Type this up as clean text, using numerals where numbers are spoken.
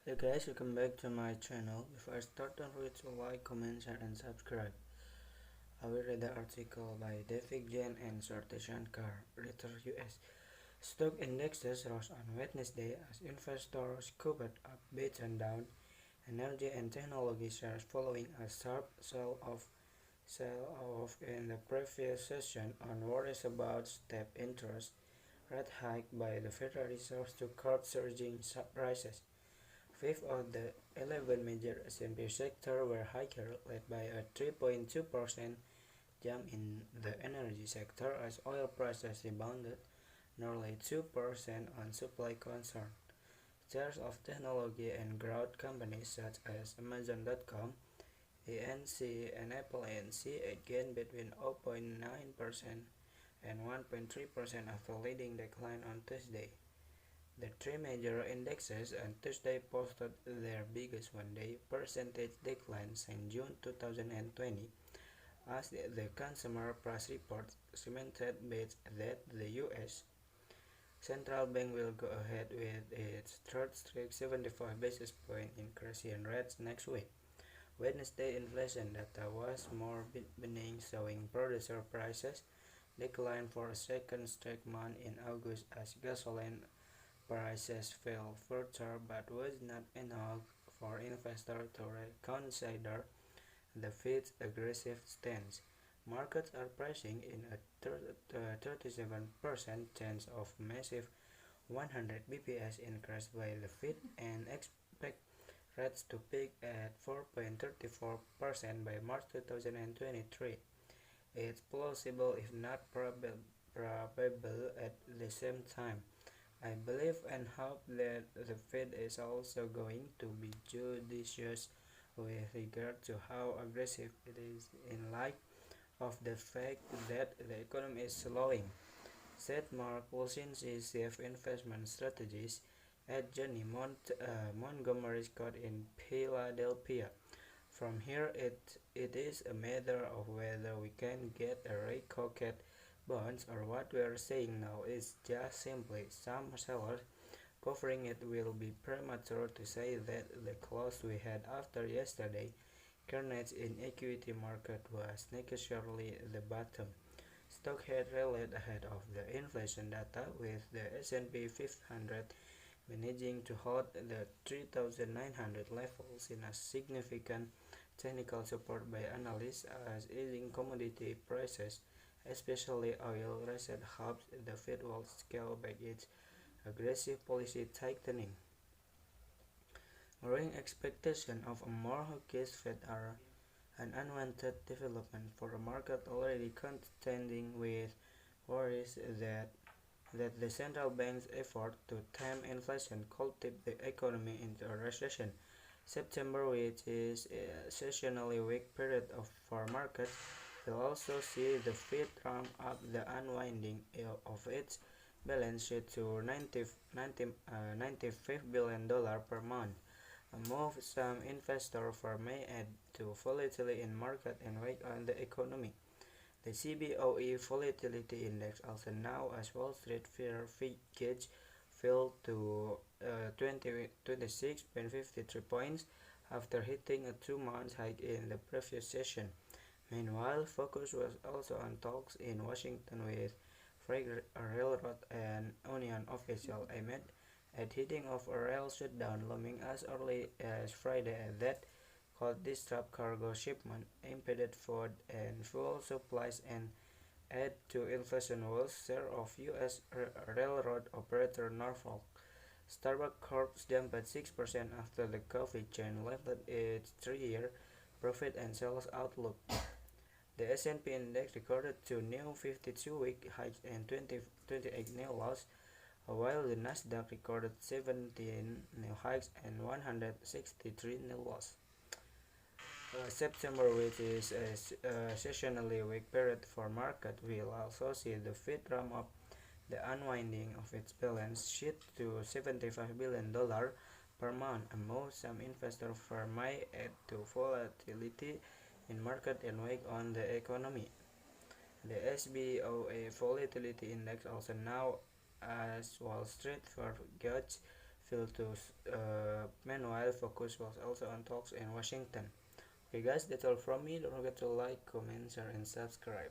Hey guys, welcome back to my channel. Before I start, don't forget to like, comment, share, and subscribe. I will read the article by David Jen and Sorte Shankar, Reuters US. Stock indexes rose on Wednesday as investors covered up bids and down energy and technology shares following a sharp sell-off in the previous session on worries about step interest rate hike by the Federal Reserve to curb surging prices. Five of the 11 major S&P sectors were higher, led by a 3.2% jump in the energy sector as oil prices rebounded nearly 2% on supply concern. Shares of technology and growth companies such as Amazon.com, ANC, and Apple Inc. again between 0.9% and 1.3% after leading decline on Tuesday. The three major indexes on Tuesday posted their biggest one-day percentage decline since June 2020 as the Consumer Price Report cemented bids that the U.S. Central Bank will go ahead with its third straight 75 basis point increase in rates next week. Wednesday inflation data was more benign, showing producer prices decline for a second straight month in August as gasoline prices fell further but was not enough for investors to reconsider the Fed's aggressive stance. Markets are pricing in a 37% chance of massive 100 bps increase by the Fed and expect rates to peak at 4.34% by March 2023. It's plausible if not probable at the same time. I believe and hope that the Fed is also going to be judicious with regard to how aggressive it is in light of the fact that the economy is slowing, said Mark Wilson, chief investment strategist at Johnny Montgomery Scott in Philadelphia. From here, it is a matter of whether we can get a rate cut bonds or what we are saying now is just simply some sellers covering it. Will be premature to say that the close we had after yesterday carnage in equity market was necessarily the bottom. Stock had rallied ahead of the inflation data with the S&P 500 managing to hold the 3,900 levels in a significant technical support by analysts as easing commodity prices, especially oil, raised hopes the Fed will scale back its aggressive policy tightening. Growing expectation of a more hawkish Fed are an unwanted development for a market already contending with worries that the central bank's effort to tame inflation could tip the economy into a recession. September, which is a seasonally weak period for markets, will also see the Fed ramp up the unwinding of its balance sheet to $95 billion per month, a move some investors for may add to volatility in market and weigh on the economy. The CBOE Volatility Index, also known as Wall Street Fear Gauge, fell to 26.53 points after hitting a two-month high in the previous session. Meanwhile, focus was also on talks in Washington with freight railroad and union officials aimed at heading of a rail shutdown looming as early as Friday that could disrupt cargo shipment, impeded food and fuel supplies, and add to inflation woes. Share of U.S. railroad operator Norfolk Starbucks Corp jumped 6% after the coffee chain lifted its three-year profit and sales outlook. The S&P index recorded two new 52-week highs and 28 new lows, while the Nasdaq recorded 17 new highs and 163 new lows. September, which is a seasonally weak period for market, will also see the Fed ramp up the unwinding of its balance sheet to $75 billion per month, a move some investors firms may add to volatility in market and weigh on the economy. The SBOA Volatility Index, also known as Wall Street Fear Gauge, fell to meanwhile focus was also on talks in Washington. Okay guys, that's all from me. Don't forget to like, comment, share and subscribe.